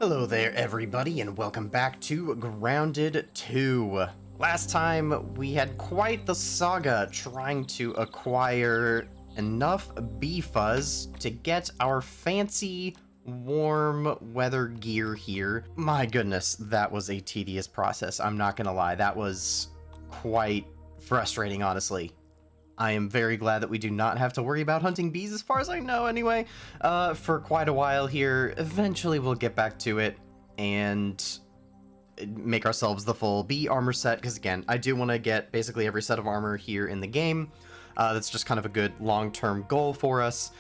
Hello there everybody and welcome back to Grounded 2. Last time we had quite the saga trying to acquire enough bee fuzz to get our fancy warm weather gear here. My goodness, that was a tedious process, I'm not gonna lie. That was quite frustrating, honestly. I am very glad that we do not have to worry about hunting bees, as far as I know anyway, for quite a while here. Eventually we'll get back to it and make ourselves the full bee armor set, because again, I do want to get basically every set of armor here in the game. That's just kind of a good long-term goal for us.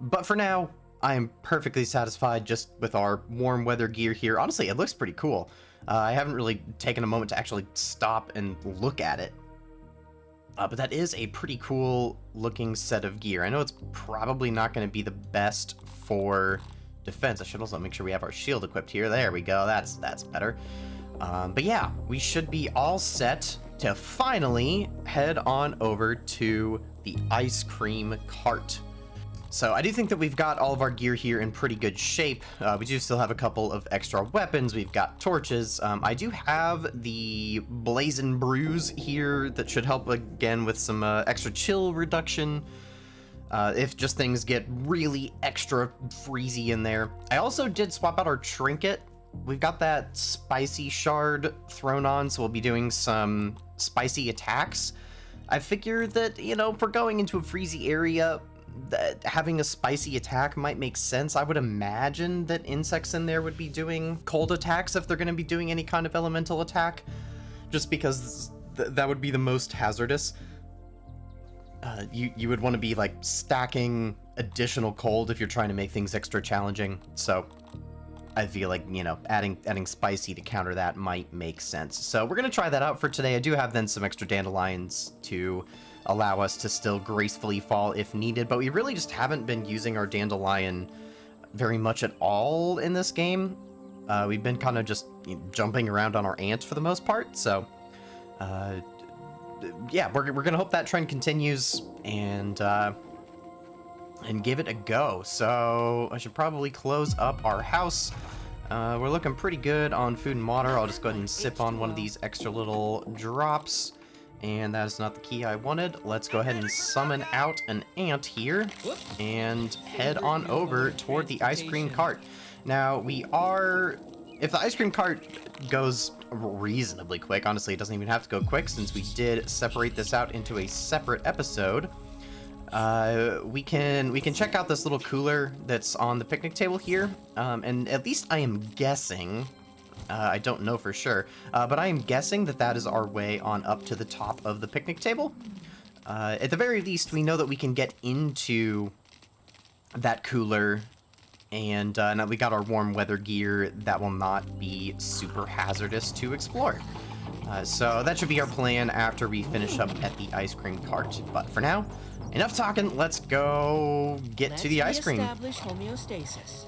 But for now, I am perfectly satisfied just with our warm weather gear here. Honestly, it looks pretty cool. I haven't really taken a moment to actually stop and look at it. But that is a pretty cool looking set of gear. I know it's probably not going to be the best for defense. I should also make sure we have our shield equipped here. There we go. That's better. But yeah, we should be all set to finally head on over to the ice cream cart. So I do think that we've got all of our gear here in pretty good shape. We do still have a couple of extra weapons. We've got torches. I do have the Blazing Brews here that should help again with some extra chill reduction. If just things get really extra freezy in there. I also did swap out our trinket. We've got that spicy shard thrown on, so we'll be doing some spicy attacks. I figured that, you know, if we're going into a freezy area, that having a spicy attack might make sense. I would imagine that insects in there would be doing cold attacks if they're going to be doing any kind of elemental attack, just because that would be the most hazardous. You would want to be like stacking additional cold if you're trying to make things extra challenging. So I feel like, you know, adding spicy to counter that might make sense. So we're going to try that out for today. I do have then some extra dandelions to allow us to still gracefully fall if needed, but we really just haven't been using our dandelion very much at all in this game. We've been kind of just jumping around on our ant for the most part, so yeah, we're gonna hope that trend continues and give it a go. So I should probably close up our house. We're looking pretty good on food and water. I'll just go ahead and sip on one of these extra little drops. And that is not the key I wanted. Let's go ahead and summon out an ant here and head on over toward the ice cream cart. Now, if the ice cream cart goes reasonably quick, honestly, it doesn't even have to go quick since we did separate this out into a separate episode. We can check out this little cooler that's on the picnic table here. And at least I am guessing, I don't know for sure, but I am guessing that that is our way on up to the top of the picnic table. At the very least, we know that we can get into that cooler, and now we got our warm weather gear that will not be super hazardous to explore. So that should be our plan after we finish up at the ice cream cart. But for now, enough talking, let's go get to the ice cream. Establish homeostasis.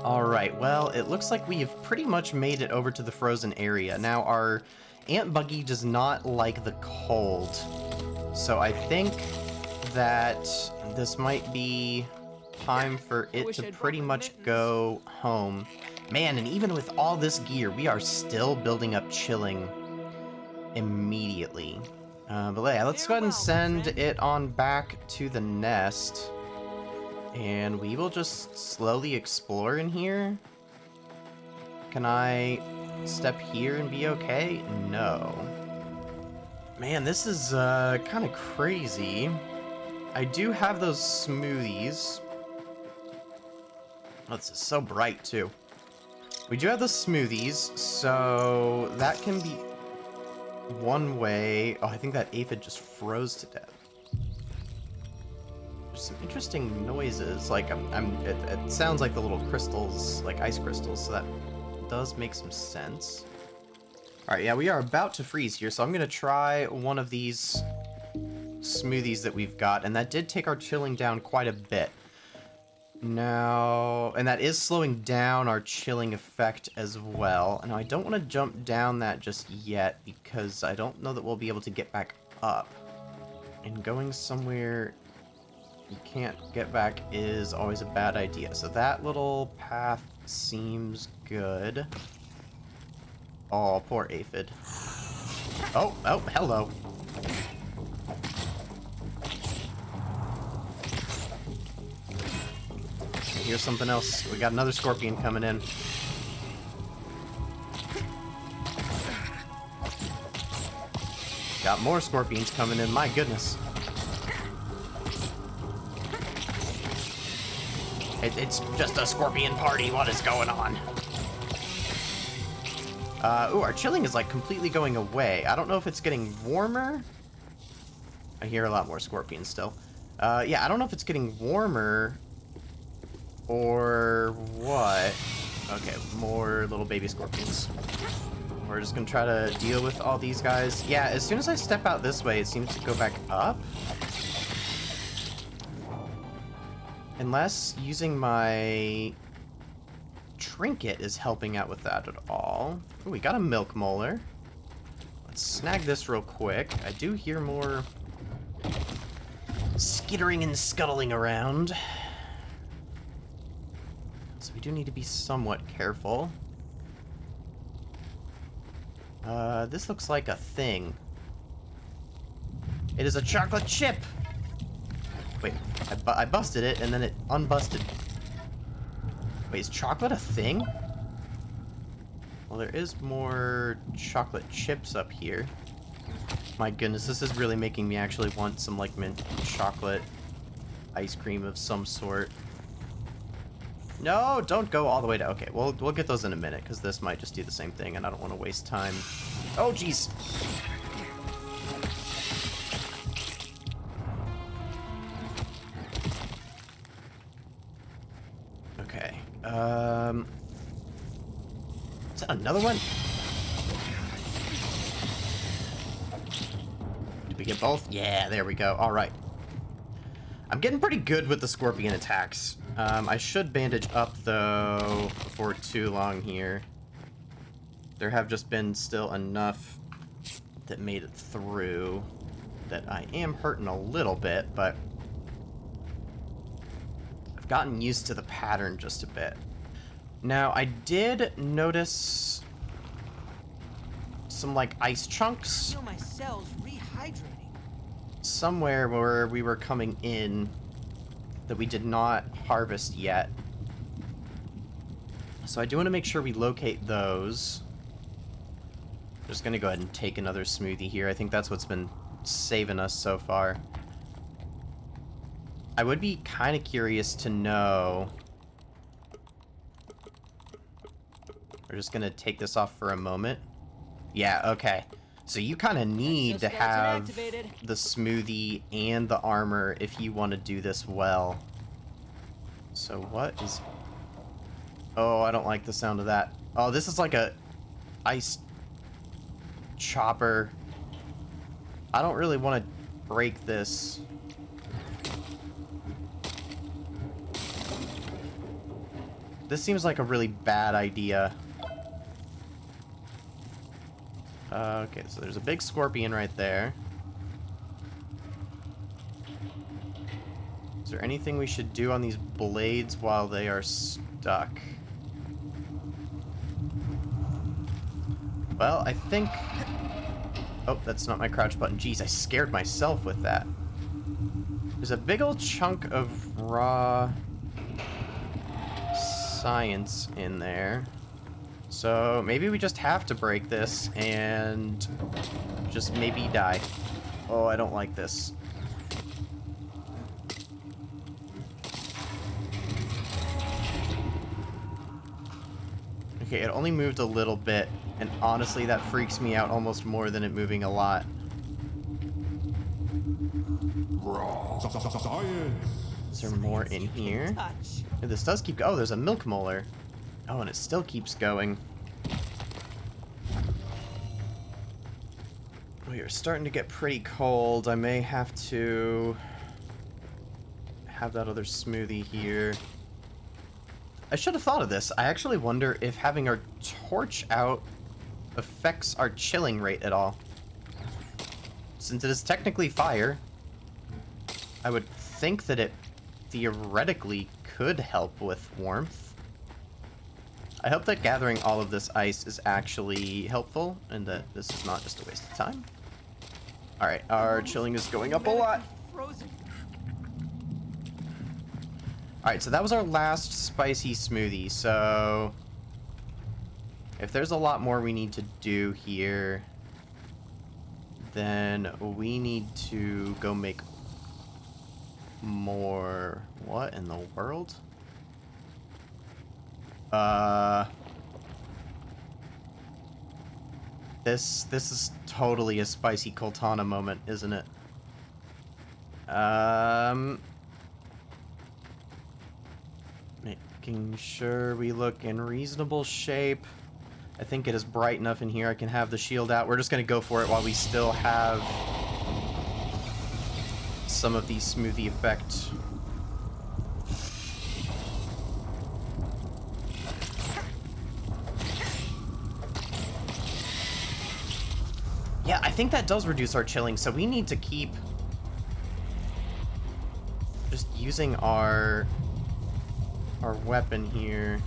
Alright, well, it looks like we have pretty much made it over to the frozen area. Now, our ant buggy does not like the cold, so I think that this might be time for it to pretty much go home. Man, and even with all this gear, we are still building up chilling immediately. But yeah, let's go ahead and send it on back to the nest. And we will just slowly explore in here. Can I step here and be okay? No. Man, this is kind of crazy. I do have those smoothies. Oh, this is so bright too. We do have the smoothies, so that can be one way. Oh, I think that aphid just froze to death. There's some interesting noises, like it sounds like the little crystals, like ice crystals, so that does make some sense. Alright, yeah, we are about to freeze here, so I'm gonna try one of these smoothies that we've got, and that did take our chilling down quite a bit. Now, and that is slowing down our chilling effect as well. Now, I don't want to jump down that just yet, because I don't know that we'll be able to get back up. And going somewhere you can't get back is always a bad idea. So that little path seems good. Oh, poor aphid. Oh, hello. Here's something else. We got another scorpion coming in. Got more scorpions coming in, my goodness. It's just a scorpion party, what is going on? Ooh, our chilling is like completely going away. I don't know if it's getting warmer. I hear a lot more scorpions still. Yeah, I don't know if it's getting warmer or what. Okay, more little baby scorpions. We're just gonna try to deal with all these guys. Yeah, as soon as I step out this way, it seems to go back up. Unless using my trinket is helping out with that at all. Ooh, we got a milk molar. Let's snag this real quick. I do hear more skittering and scuttling around. So we do need to be somewhat careful. This looks like a thing. It is a chocolate chip! Wait, I busted it and then it unbusted. Wait, is chocolate a thing? Well, there is more chocolate chips up here. My goodness, this is really making me actually want some, like, mint chocolate ice cream of some sort. No, don't go all the way down. Okay, we'll get those in a minute, because this might just do the same thing, and I don't want to waste time. Oh, jeez! Okay, is that another one? Did we get both? Yeah, there we go. Alright. I'm getting pretty good with the scorpion attacks. I should bandage up, though, before too long here. There have just been still enough that made it through that I am hurting a little bit, but I've gotten used to the pattern just a bit. Now, I did notice some, like, ice chunks. I feel my cells rehydrating. Somewhere where we were coming in that we did not harvest yet. So I do want to make sure we locate those. Just gonna go ahead and take another smoothie here. I think that's what's been saving us so far. I would be kind of curious to know. We're just gonna take this off for a moment. Yeah, okay. So you kind of need to have the smoothie and the armor if you want to do this well. So what is... Oh, I don't like the sound of that. Oh, this is like a ice chopper. I don't really want to break this. This seems like a really bad idea. Okay, so there's a big scorpion right there. Is there anything we should do on these blades while they are stuck? Well, I think... Oh, that's not my crouch button. Jeez, I scared myself with that. There's a big old chunk of raw science in there. So maybe we just have to break this and just maybe die. Oh, I don't like this. Okay, it only moved a little bit, and honestly that freaks me out almost more than it moving a lot. Is there more in here? This does keep... Oh, there's a milk molar. Oh, and it still keeps going. We are starting to get pretty cold. I may have to have that other smoothie here. I should have thought of this. I actually wonder if having our torch out affects our chilling rate at all. Since it is technically fire, I would think that it theoretically could help with warmth. I hope that gathering all of this ice is actually helpful and that this is not just a waste of time. Alright, our chilling is going up a lot. Frozen. Alright, so that was our last spicy smoothie, so if there's a lot more we need to do here, then we need to go make more. What in the world? This is totally a spicy Coltana moment, isn't it? Making sure we look in reasonable shape. I think it is bright enough in here I can have the shield out. We're just gonna go for it while we still have some of the smoothie effect. Yeah, I think that does reduce our chilling, so we need to keep just using our weapon here.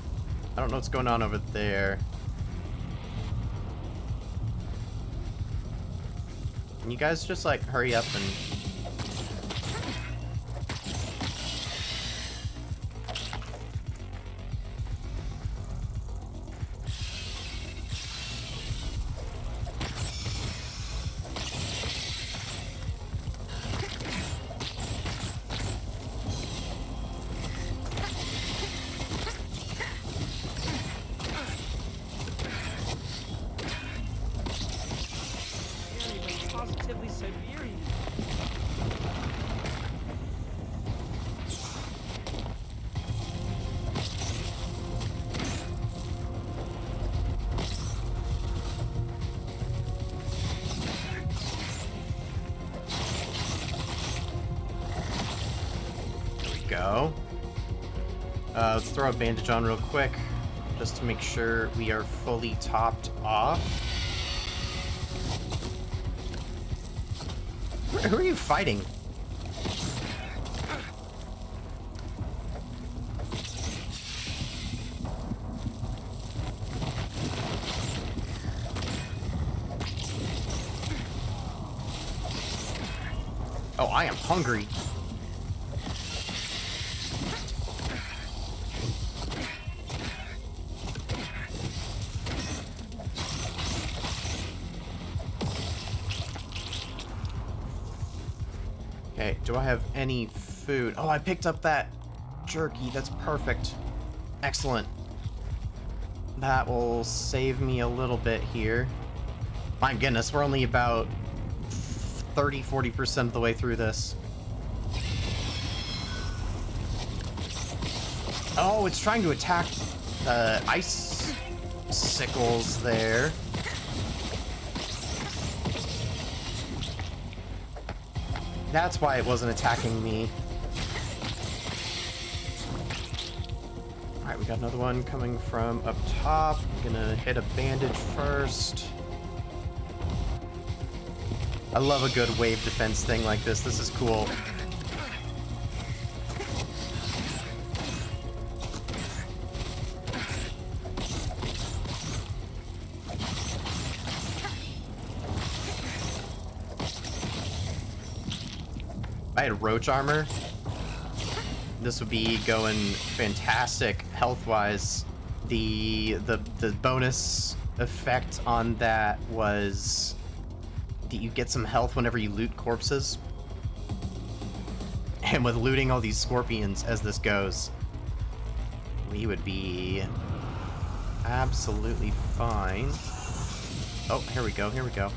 I don't know what's going on over there. Can you guys just like hurry up and... Positively Siberian. There we go. Let's throw a bandage on real quick, just to make sure we are fully topped off. Who are you fighting? Oh, I am hungry. Okay, do I have any food? Oh, I picked up that jerky. That's perfect. Excellent. That will save me a little bit here. My goodness, we're only about 30-40% of the way through this. Oh, it's trying to attack ice sickles there. That's why it wasn't attacking me. Alright, we got another one coming from up top. Gonna hit a bandage first. I love a good wave defense thing like this. This is cool. If I had roach armor, this would be going fantastic health-wise. The bonus effect on that was that you get some health whenever you loot corpses. And with looting all these scorpions as this goes, we would be absolutely fine. Oh, here we go, here we go.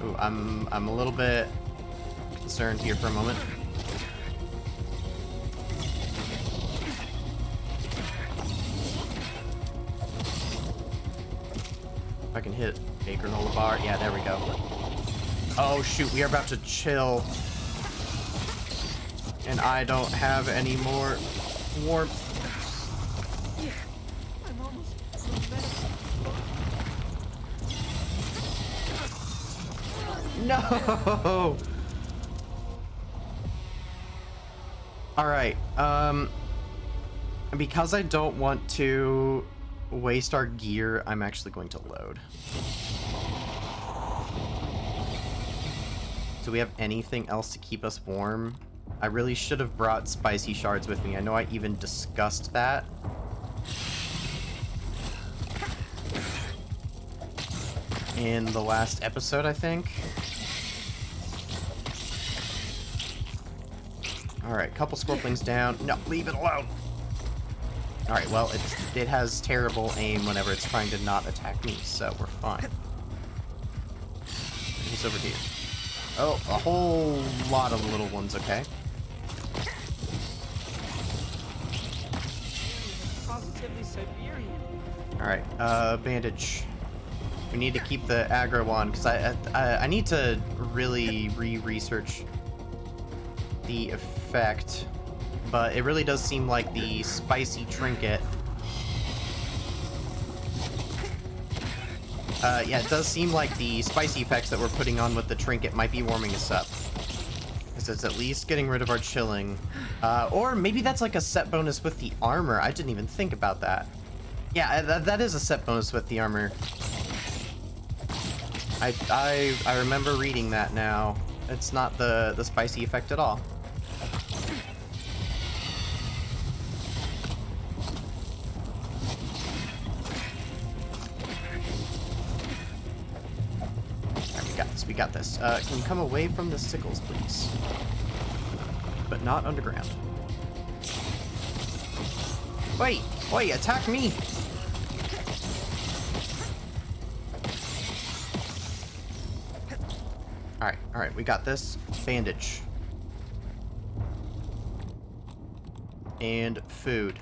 Ooh, I'm a little bit concerned here for a moment. I can hit a granola bar. Yeah, there we go. Oh shoot, we are about to chill. And I don't have any more warmth. Yeah, I'm almost No! Alright, because I don't want to waste our gear, I'm actually going to load. Do we have anything else to keep us warm? I really should have brought spicy shards with me. I know I even discussed that. In the last episode, I think. Alright, couple scorpions down. No, leave it alone! Alright, well, it has terrible aim whenever it's trying to not attack me, so we're fine. He's over here. Oh, a whole lot of little ones, okay. positively Siberian. Alright, bandage. We need to keep the aggro on, because I need to really re-research the effect, but it really does seem like the spicy trinket. Yeah, it does seem like the spicy effects that we're putting on with the trinket might be warming us up. Because it's at least getting rid of our chilling. Or maybe that's like a set bonus with the armor. I didn't even think about that. Yeah, that is a set bonus with the armor. I remember reading that now. It's not the spicy effect at all. We got this. Can you come away from the sickles, please? But not underground. Wait! Wait, attack me! Alright, we got this. Bandage. And food.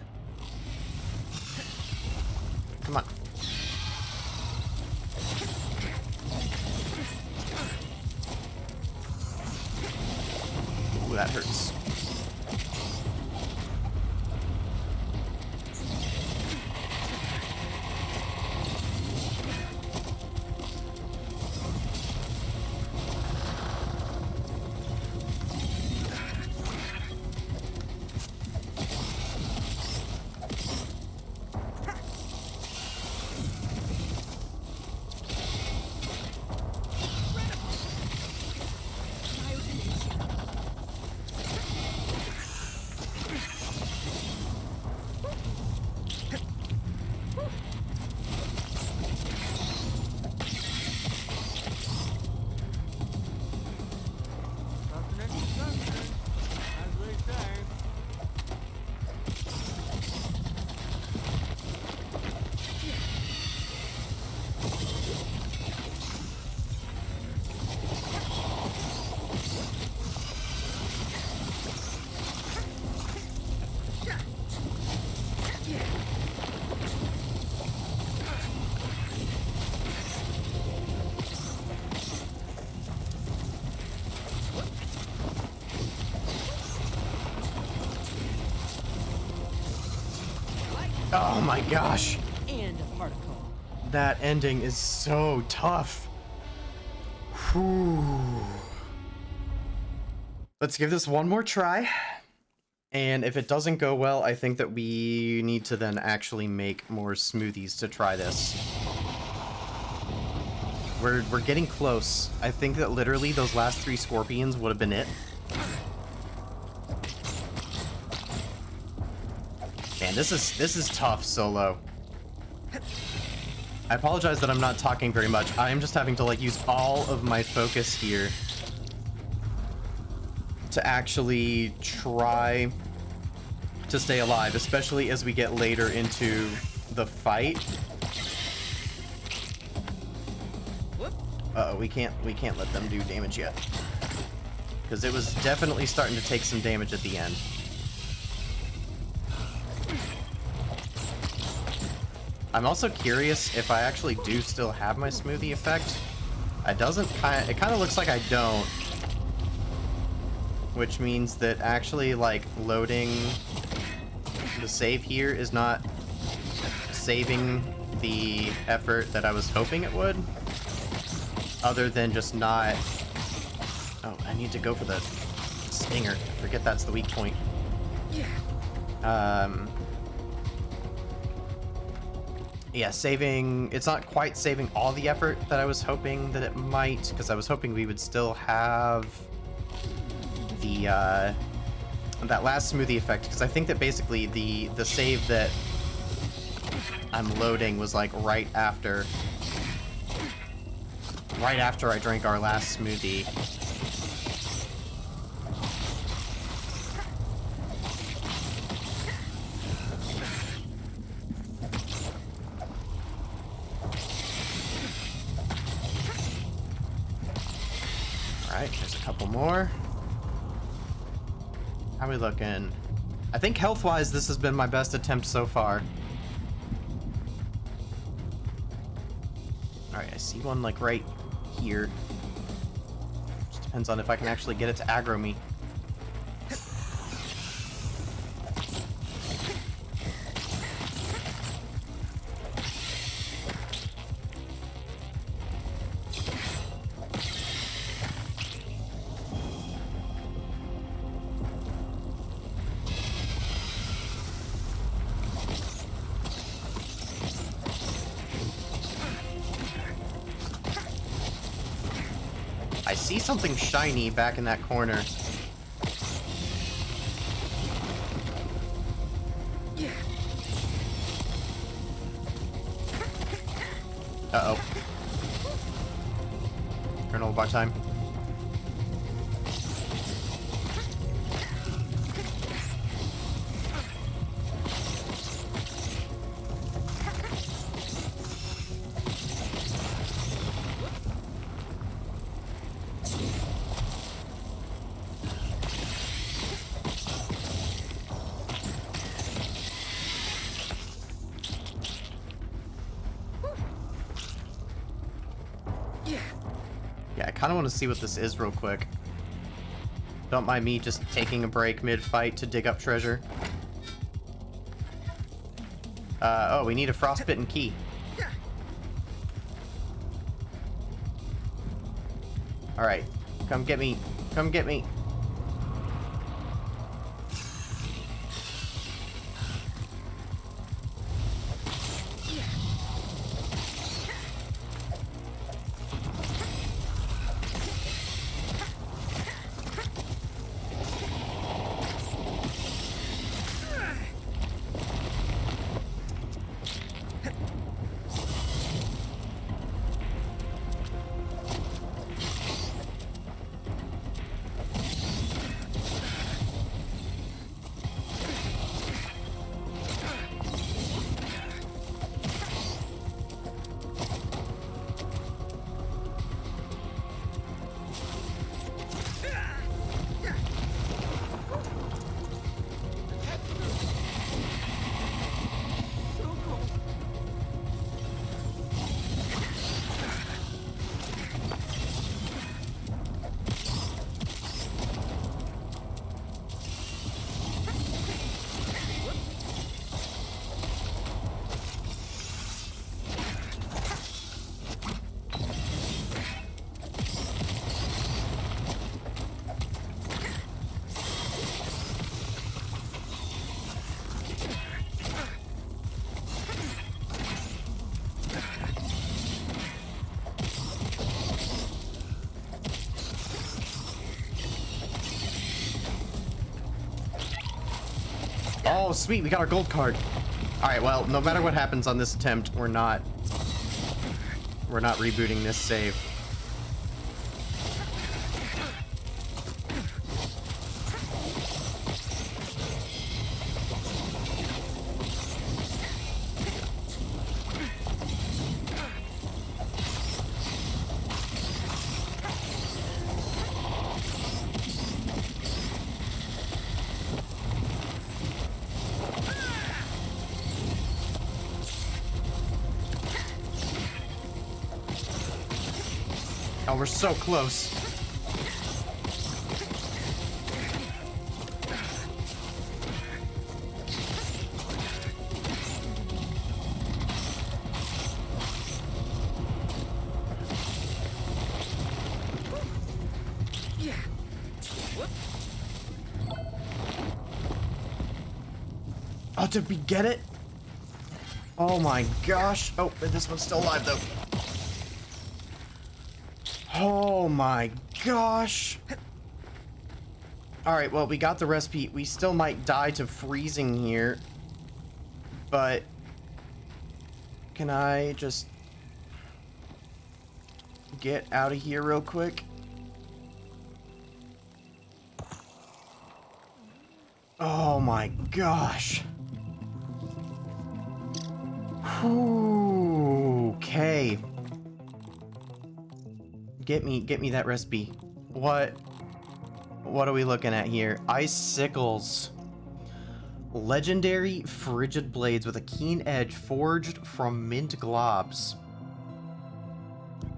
Come on. Ooh, that hurts. Oh my gosh. And a particle. That ending is so tough. Whew. Let's give this one more try. And if it doesn't go well, I think that we need to then actually make more smoothies to try this. We're getting close. I think that literally those last 3 scorpions would have been it. Man, this is tough solo. I apologize that I'm not talking very much. I am just having to like use all of my focus here to actually try to stay alive, especially as we get later into the fight. Uh-oh, we can't let them do damage yet. Because it was definitely starting to take some damage at the end. I'm also curious if I actually do still have my smoothie effect. It doesn't it kind of looks like I don't. Which means that actually, like, loading the save here is not saving the effort that I was hoping it would. Other than just not... Oh, I need to go for the stinger. I forget that's the weak point. Yeah, saving... It's not quite saving all the effort that I was hoping that it might, because I was hoping we would still have the, that last smoothie effect, because I think that basically the save that I'm loading was, like, right after I drank our last smoothie. Alright, there's a couple more. How are we looking? I think health-wise, this has been my best attempt so far. Alright, I see one, like, right here. Just depends on if I can actually get it to aggro me. I see something shiny back in that corner. Uh-oh. Colonel bar time. Yeah, I kind of want to see what this is real quick. Don't mind me just taking a break mid-fight to dig up treasure. Oh, we need a frostbitten key. Alright, come get me. Come get me. Oh, sweet, we got our gold card. Alright, well, no matter what happens on this attempt, we're not rebooting this save. Oh, we're so close. Oh, did we get it? Oh my gosh. Oh, but this one's still alive though. Oh my gosh. Alright, well, we got the recipe. We still might die to freezing here. But can I just get out of here real quick? Oh my gosh. Whew, okay. Get me that recipe. What are we looking at here? Icicles. Legendary frigid blades with a keen edge forged from mint globs.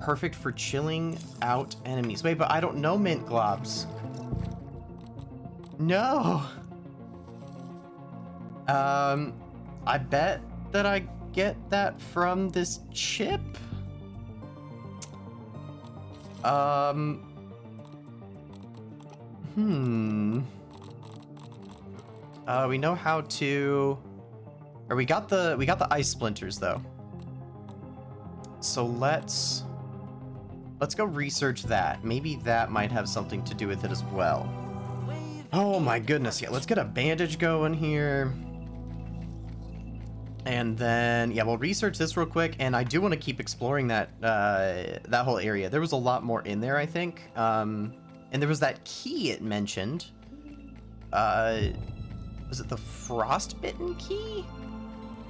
Perfect for chilling out enemies. Wait, but I don't know mint globs. No. I bet that I get that from this chip. We know how to, or we got the ice splinters though. So let's go research that. Maybe that might have something to do with it as well. Oh my goodness, yeah, let's get a bandage going here. And then, yeah, we'll research this real quick, and I do want to keep exploring that that whole area. There was a lot more in there, I think. And there was that key it mentioned. Was it the frostbitten key?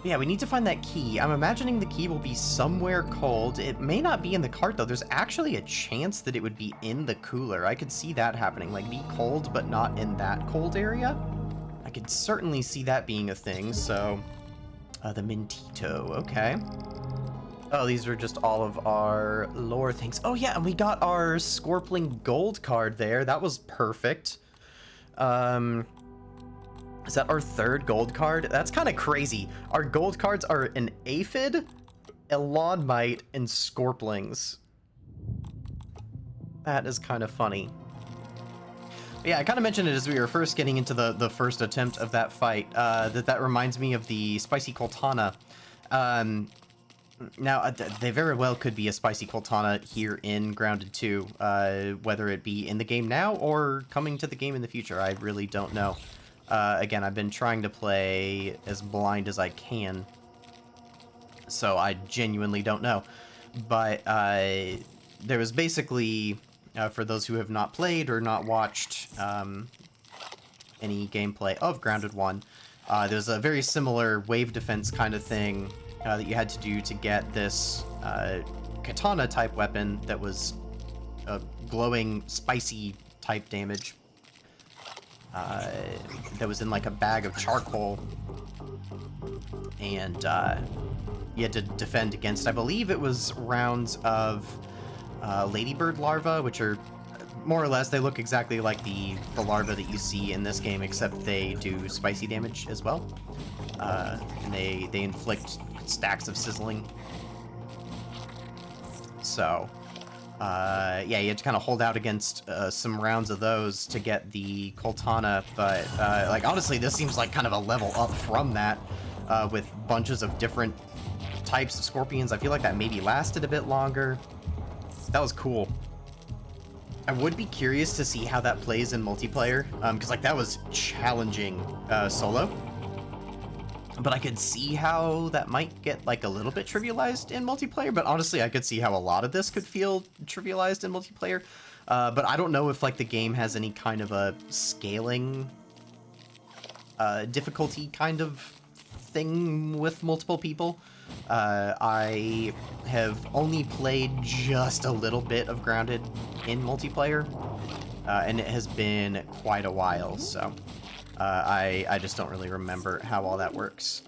Yeah, we need to find that key. I'm imagining the key will be somewhere cold. It may not be in the cart, though. There's actually a chance that it would be in the cooler. I could see that happening. Like, be cold, but not in that cold area. I could certainly see that being a thing, so... the Mintito, okay. Oh, these are just all of our lore things. Oh yeah, and we got our Scorpling gold card there. That was perfect. Is that our third gold card? That's kind of crazy. Our gold cards are an Aphid, a Lawnmite, and Scorplings. That is kind of funny. Yeah, I kind of mentioned it as we were first getting into the first attempt of that fight, that reminds me of the Spicy Coltana. Now, they very well could be a Spicy Coltana here in Grounded 2, whether it be in the game now or coming to the game in the future. I really don't know. Again, I've been trying to play as blind as I can, so I genuinely don't know. But there was basically... for those who have not played or not watched any gameplay of Grounded 1, there's a very similar wave defense kind of thing that you had to do to get this katana-type weapon that was glowing, spicy type damage. That was in like a bag of charcoal. And you had to defend against, I believe it was rounds of... ladybird larvae, which are more or less, they look exactly like the larvae that you see in this game, except they do spicy damage as well. And they inflict stacks of sizzling. So, yeah, you had to kind of hold out against some rounds of those to get the Coltana, but, like, honestly, this seems like kind of a level up from that, with bunches of different types of scorpions. I feel like that maybe lasted a bit longer. That was cool. I would be curious to see how that plays in multiplayer, because like that was challenging solo. But I could see how that might get like a little bit trivialized in multiplayer, but honestly I could see how a lot of this could feel trivialized in multiplayer. But I don't know if like the game has any kind of a scaling difficulty kind of thing with multiple people. I have only played just a little bit of Grounded in multiplayer, and it has been quite a while, so I just don't really remember how all that works.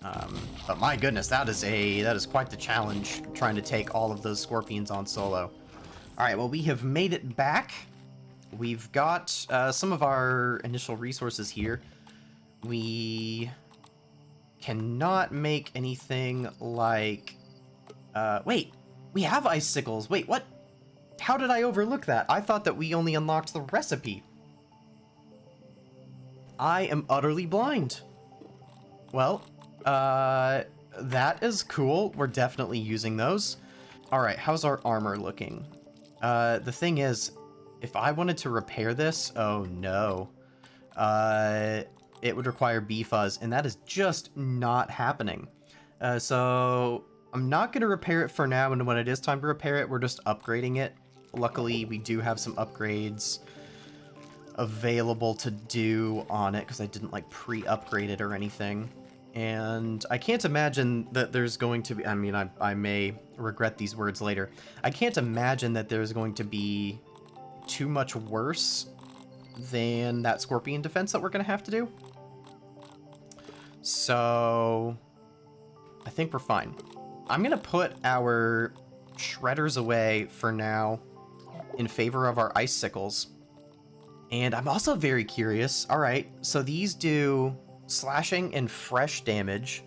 But my goodness, that is quite the challenge, trying to take all of those scorpions on solo. Alright, well, we have made it back. We've got some of our initial resources here. We cannot make anything like... wait, we have icicles. Wait, what? How did I overlook that? I thought that we only unlocked the recipe. I am utterly blind. Well, that is cool. We're definitely using those. Alright, how's our armor looking? The thing is, if I wanted to repair this, oh no. It would require B-Fuzz, and that is just not happening. So I'm not going to repair it for now, and when it is time to repair it, we're just upgrading it. Luckily, we do have some upgrades available to do on it, because I didn't, like, pre-upgrade it or anything. And I can't imagine that there's going to be... I mean, I may regret these words later. I can't imagine that there's going to be too much worse than that scorpion defense that we're going to have to do. So I think we're fine. I'm going to put our shredders away for now in favor of our icicles. And I'm also very curious. All right, so these do slashing and fresh damage.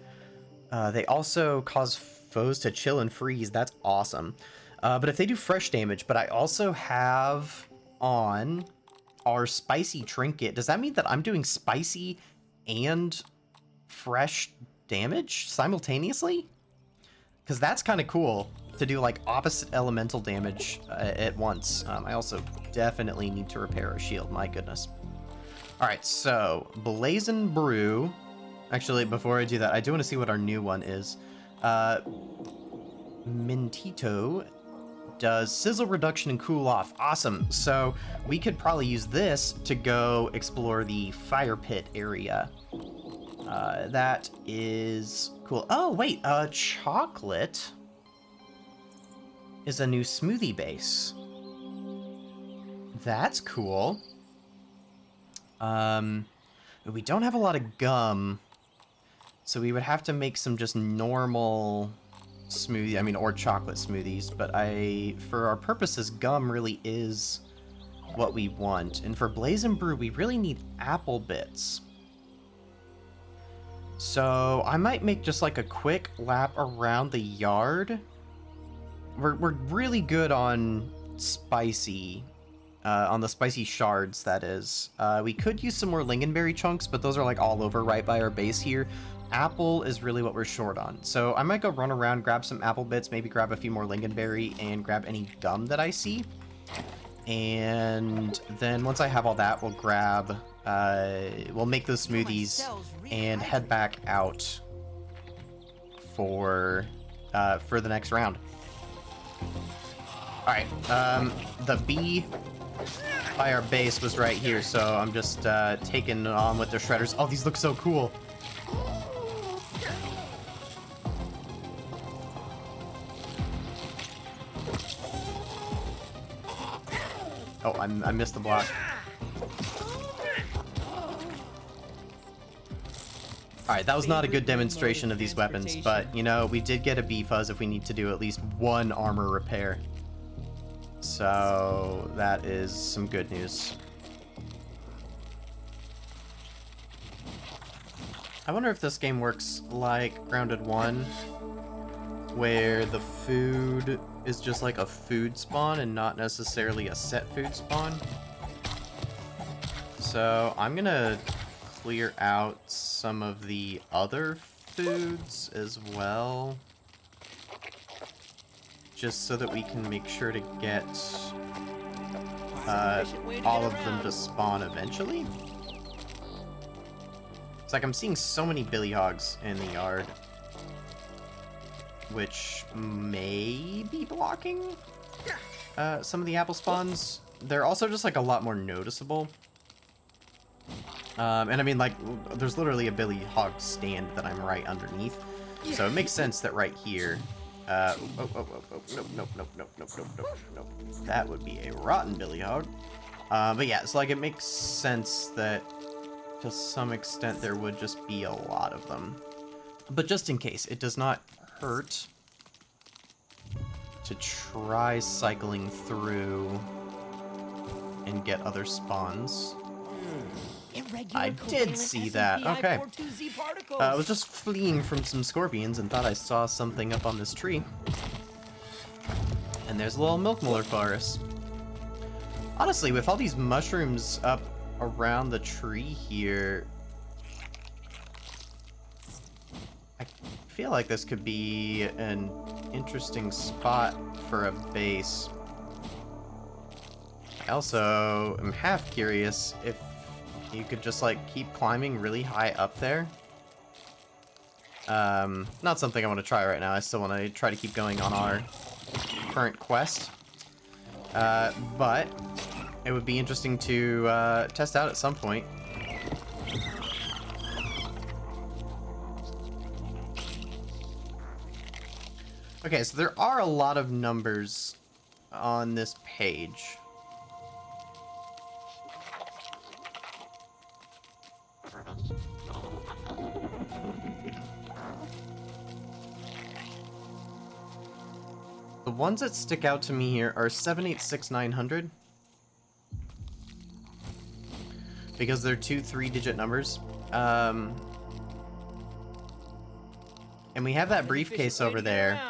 They also cause foes to chill and freeze. That's awesome. But if they do fresh damage, but I also have on our spicy trinket, does that mean that I'm doing spicy and fresh damage simultaneously? Because that's kind of cool to do like opposite elemental damage at once. I also definitely need to repair our shield, my goodness. Alright, so Blazing Brew. Actually, before I do that, I do want to see what our new one is. Mintito does sizzle reduction and cool off. Awesome. So we could probably use this to go explore the fire pit area. That is cool. Oh, wait, chocolate is a new smoothie base. That's cool. We don't have a lot of gum, so we would have to make some just normal smoothie, I mean, or chocolate smoothies, but for our purposes, gum really is what we want. And for Blazing Brew, we really need apple bits. So I might make just like a quick lap around the yard. We're really good on spicy, on the spicy shards, that is. We could use some more lingonberry chunks, but those are like all over right by our base here. Apple is really what we're short on. So I might go run around, grab some apple bits, maybe grab a few more lingonberry, and grab any gum that I see. And then once I have all that, we'll grab, we'll make those smoothies and head back out for the next round. Alright, the bee by our base was right here, so I'm just taking on with their shredders. Oh, these look so cool. Oh, I missed the block. Alright, that was not a good demonstration of these weapons, but, you know, we did get a B-Fuzz if we need to do at least one armor repair. So, that is some good news. I wonder if this game works like Grounded 1, where the food is just like a food spawn and not necessarily a set food spawn. So I'm gonna clear out some of the other foods as well, just so that we can make sure to get all of them to spawn eventually. It's like I'm seeing so many billy hogs in the yard, which may be blocking some of the apple spawns. They're also just like a lot more noticeable. And I mean, like, there's literally a billy hog stand that I'm right underneath. So it makes sense that right here... nope. That would be a rotten billy hog. But yeah, it's like it makes sense that to some extent there would just be a lot of them. But just in case, it does not hurt to try cycling through and get other spawns. I did see that. Okay. I was just fleeing from some scorpions and thought I saw something up on this tree. And there's a little milk muller forest. Honestly, with all these mushrooms up around the tree here, I feel like this could be an interesting spot for a base. I also am half curious if you could just like keep climbing really high up there. Not something I want to try right now. I still want to try to keep going on our current quest. But it would be interesting to test out at some point. Okay, so there are a lot of numbers on this page. The ones that stick out to me here are 786-900. Because they're two 3-digit numbers. And we have that briefcase over there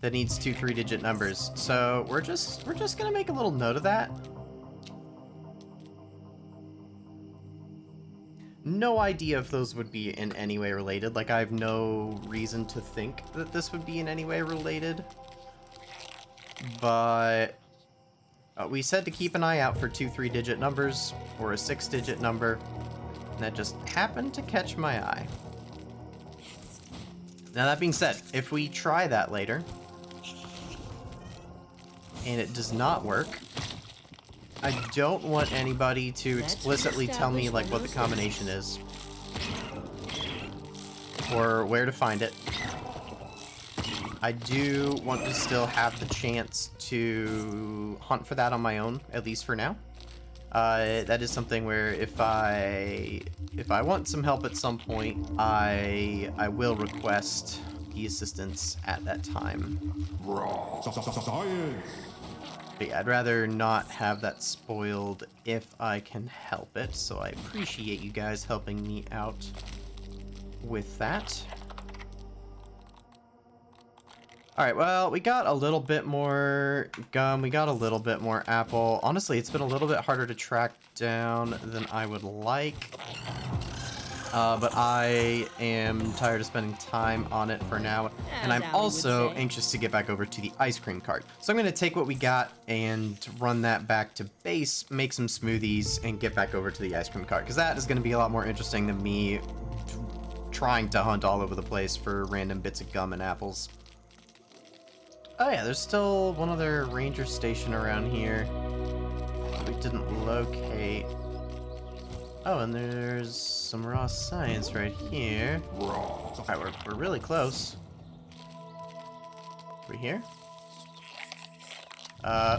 that needs two 3-digit numbers. So we're just gonna make a little note of that. No idea if those would be in any way related. Like, I have no reason to think that this would be in any way related. But we said to keep an eye out for two 3-digit numbers or a 6-digit number, and that just happened to catch my eye. Now, that being said, if we try that later and it does not work, I don't want anybody to explicitly tell me like what the combination is or where to find it. I do want to still have the chance to hunt for that on my own, at least for now. That is something where if I want some help at some point, I will request the assistance at that time. But yeah, I'd rather not have that spoiled if I can help it, so I appreciate you guys helping me out with that. Alright, well, we got a little bit more gum, we got a little bit more apple. Honestly, it's been a little bit harder to track down than I would like. But I am tired of spending time on it for now. And I'm also anxious to get back over to the ice cream cart. So I'm going to take what we got and run that back to base, make some smoothies, and get back over to the ice cream cart. Because that is going to be a lot more interesting than me trying to hunt all over the place for random bits of gum and apples. Oh yeah, there's still one other ranger station around here we didn't locate. Oh, and there's some raw science right here. Alright, we're really close. Are we here?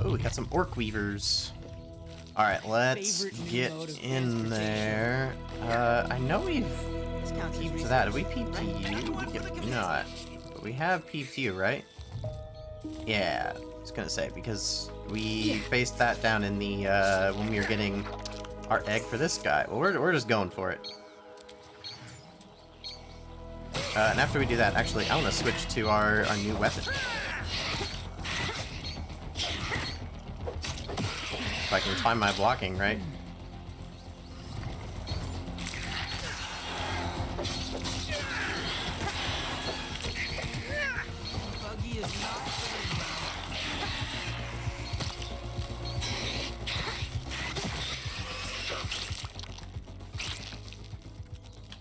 Ooh, we got some orc weavers. Alright, let's get in there. I know we've peeped that. Did we peep to you? We have not. But we have peeped you, right? Yeah, I was gonna say, because we faced that down in the, when we were getting our egg for this guy. Well, we're just going for it. And after we do that, actually, I want to switch to our new weapon. If I can time my blocking, right?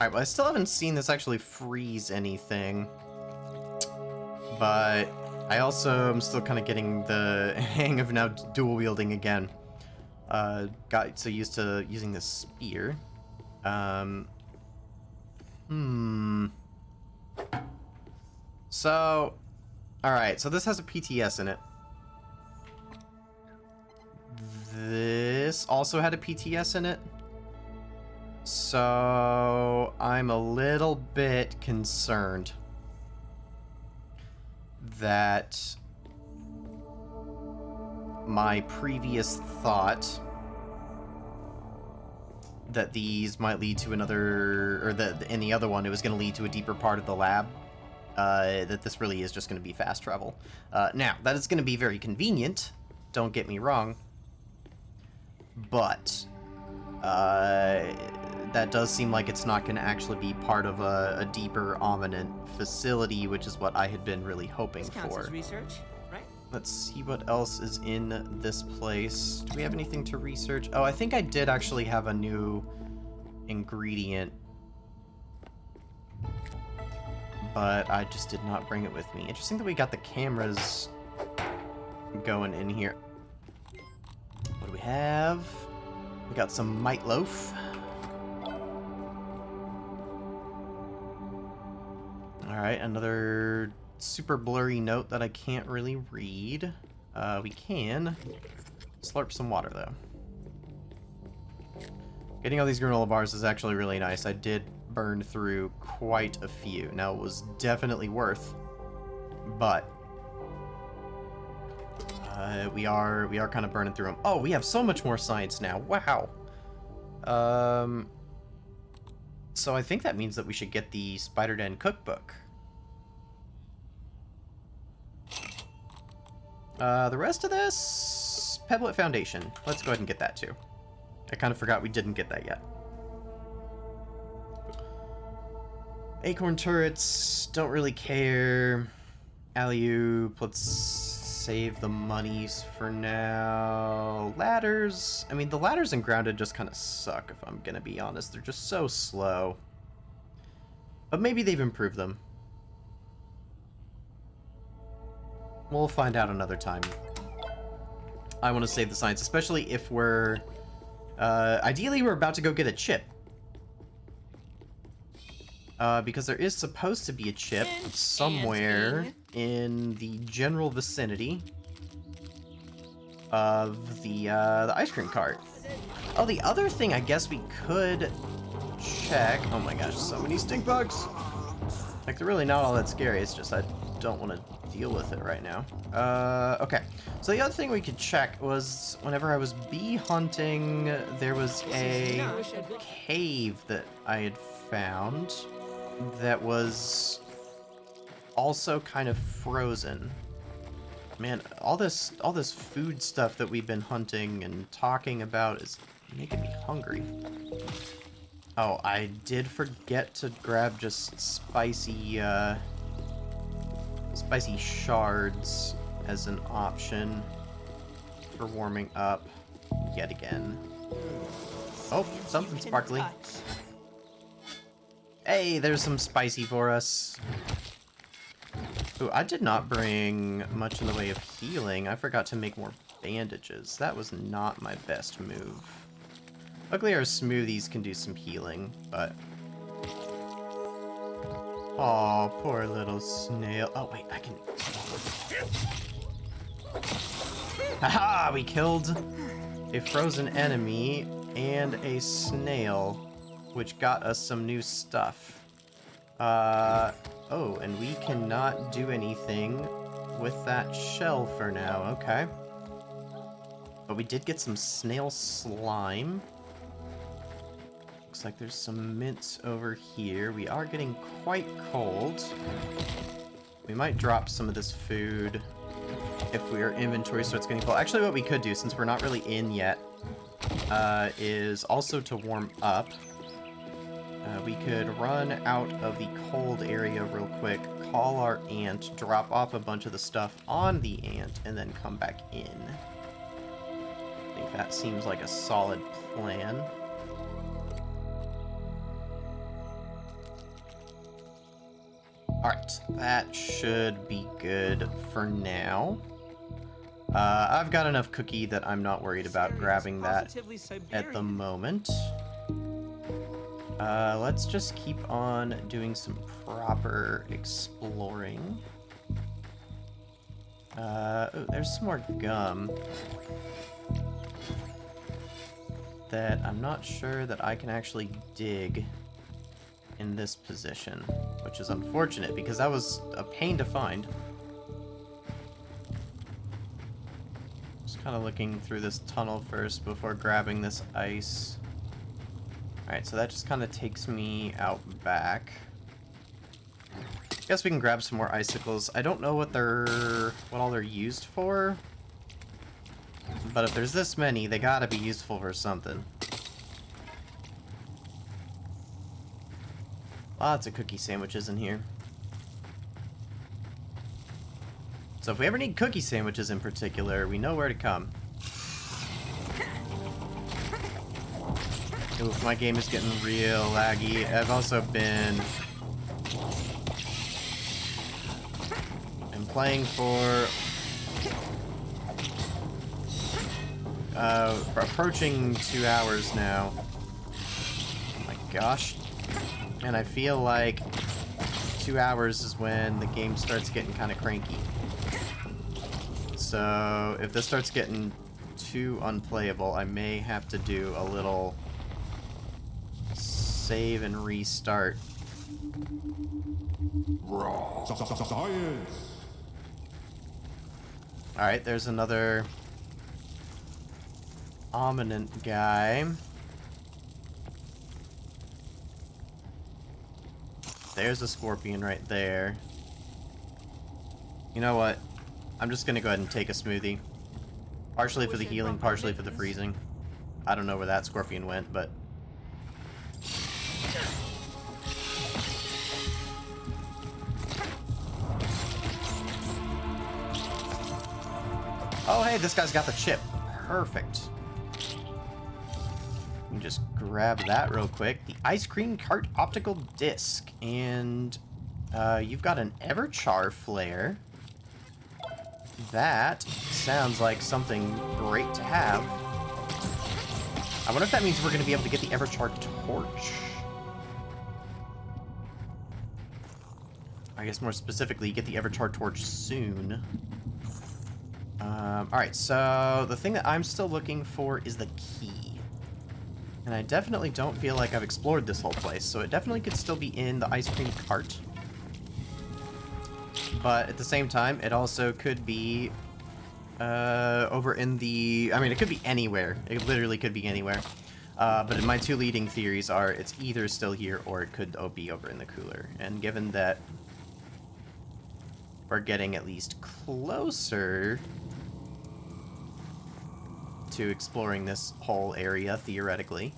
Alright, well, I still haven't seen this actually freeze anything. But I also am still kind of getting the hang of now dual wielding again. Got so used to using this spear. So, alright, so this has a PTS in it. This also had a PTS in it. So, I'm a little bit concerned that my previous thought that these might lead to another, or that in the other one it was going to lead to a deeper part of the lab, that this really is just going to be fast travel. Now, that is going to be very convenient, don't get me wrong, but that does seem like it's not going to actually be part of a deeper ominous facility, which is what I had been really hoping This counts for. as research, right? Let's see what else is in this place. Do we have anything to research? Oh, I think I did actually have a new ingredient, but I just did not bring it with me. Interesting that we got the cameras going in here. What do we have? We got some Might Loaf. Alright, another super blurry note that I can't really read. We can slurp some water, though. Getting all these granola bars is actually really nice. I did burn through quite a few. Now, it was definitely worth, but we are kind of burning through them. Oh, we have so much more science now. Wow. So I think that means that we should get the Spider Den cookbook. The rest of this, Pebblet Foundation. Let's go ahead and get that too. I kind of forgot we didn't get that yet. Acorn turrets, don't really care. Alley-oop, let's save the monies for now. Ladders, I mean, the ladders in Grounded just kind of suck, if I'm gonna be honest. They're just so slow. But maybe they've improved them. We'll find out another time. I want to save the science, especially if we're... ideally, we're about to go get a chip. Because there is supposed to be a chip somewhere in the general vicinity of the ice cream cart. Oh, the other thing I guess we could check... Oh my gosh, so many stink bugs! Like, they're really not all that scary, it's just I don't want to deal with it right now. Okay. So the other thing we could check was whenever I was bee hunting, there was a cave that I had found that was also kind of frozen. Man, all this food stuff that we've been hunting and talking about is making me hungry. Oh, I did forget to grab just spicy shards as an option for warming up yet again. Oh, something sparkly. Hey, there's some spicy for us. Ooh, I did not bring much in the way of healing. I forgot to make more bandages. That was not my best move. Luckily our smoothies can do some healing, but... Aw, poor little snail. Oh, wait, I can... Haha! We killed a frozen enemy and a snail, which got us some new stuff. Oh, and we cannot do anything with that shell for now. Okay. But we did get some snail slime. Looks like there's some mints over here. We are getting quite cold. We might drop some of this food if our inventory starts getting full. Actually, what we could do, since we're not really in yet, is also to warm up. We could run out of the cold area real quick, call our ant, drop off a bunch of the stuff on the ant, and then come back in. I think that seems like a solid plan. Alright, that should be good for now. I've got enough cookie that I'm not worried about grabbing that at the moment. Let's just keep on doing some proper exploring. Oh, there's some more gum that I'm not sure that I can actually dig in this position, which is unfortunate because that was a pain to find. So Kind of looking through this tunnel first before grabbing this ice. Alright, so that just kind of takes me out back. Guess we can grab some more icicles. I don't know what all they're used for. But if there's this many, they gotta be useful for something. Lots of cookie sandwiches in here. So if we ever need cookie sandwiches in particular, we know where to come. Oof, my game is getting real laggy. I've also been... I'm playing for... approaching 2 hours now. Oh my gosh. And I feel like 2 hours is when the game starts getting kind of cranky. So if this starts getting too unplayable, I may have to do a little save and restart. Alright, there's another ominent guy. There's a scorpion right there. You know what? I'm just gonna go ahead and take a smoothie. Partially for the healing, partially for the freezing. I don't know where that scorpion went, but... Oh, hey, this guy's got the chip. Perfect. You can just grab that real quick. The ice cream cart optical disc. And you've got an Everchar flare. That sounds like something great to have. I wonder if that means we're going to be able to get the Everchar torch. I guess more specifically, get the Everchar torch soon. Alright, so the thing that I'm still looking for is the key. And I definitely don't feel like I've explored this whole place, so it definitely could still be in the ice cream cart. But at the same time, it also could be over in the... I mean, it could be anywhere. It literally could be anywhere. But my two leading theories are it's either still here or it could be over in the cooler. And given that we're getting at least closer to exploring this whole area, theoretically,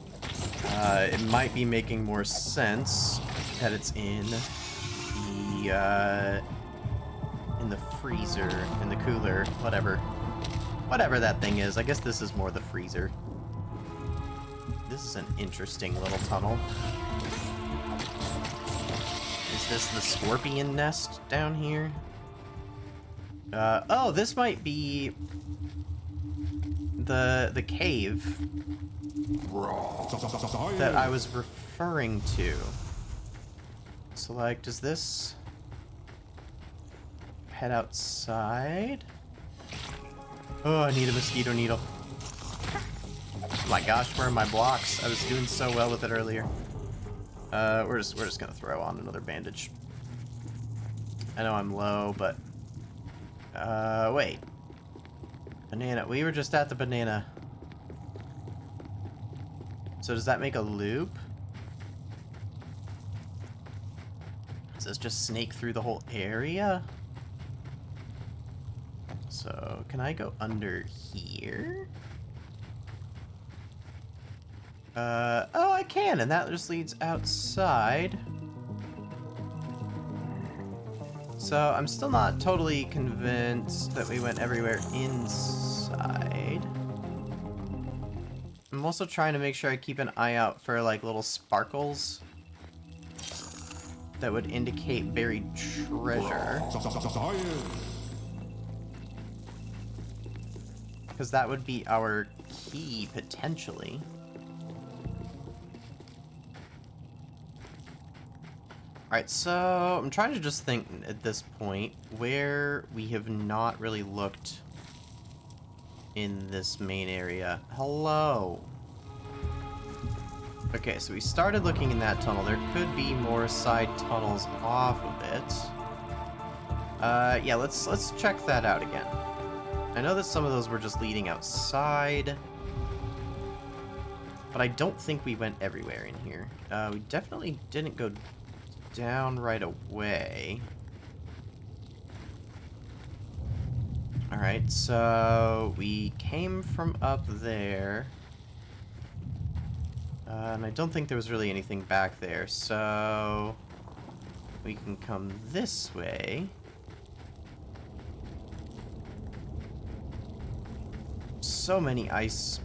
it might be making more sense that it's in the freezer, in the cooler, whatever that thing is. I guess this is more the freezer. This is an interesting little tunnel. Is this the scorpion nest down here? Oh, this might be the cave that I was referring to. So, like, does this head outside? Oh, I need a mosquito needle. Oh my gosh, where are my blocks? I was doing so well with it earlier. We're just gonna throw on another bandage. I know I'm low, but wait. Banana. We were just at the banana. So does that make a loop? Does this just snake through the whole area? So, can I go under here? Oh, I can, and that just leads outside. So, I'm still not totally convinced that we went everywhere inside. I'm also trying to make sure I keep an eye out for, like, little sparkles that would indicate buried treasure. Because that would be our key, potentially. Alright, so I'm trying to just think at this point where we have not really looked in this main area. Hello. Okay, so we started looking in that tunnel. There could be more side tunnels off of it. Yeah, let's check that out again. I know that some of those were just leading outside, but I don't think we went everywhere in here. We definitely didn't go down right away. Alright, so we came from up there. And I don't think there was really anything back there, so we can come this way. So many ice...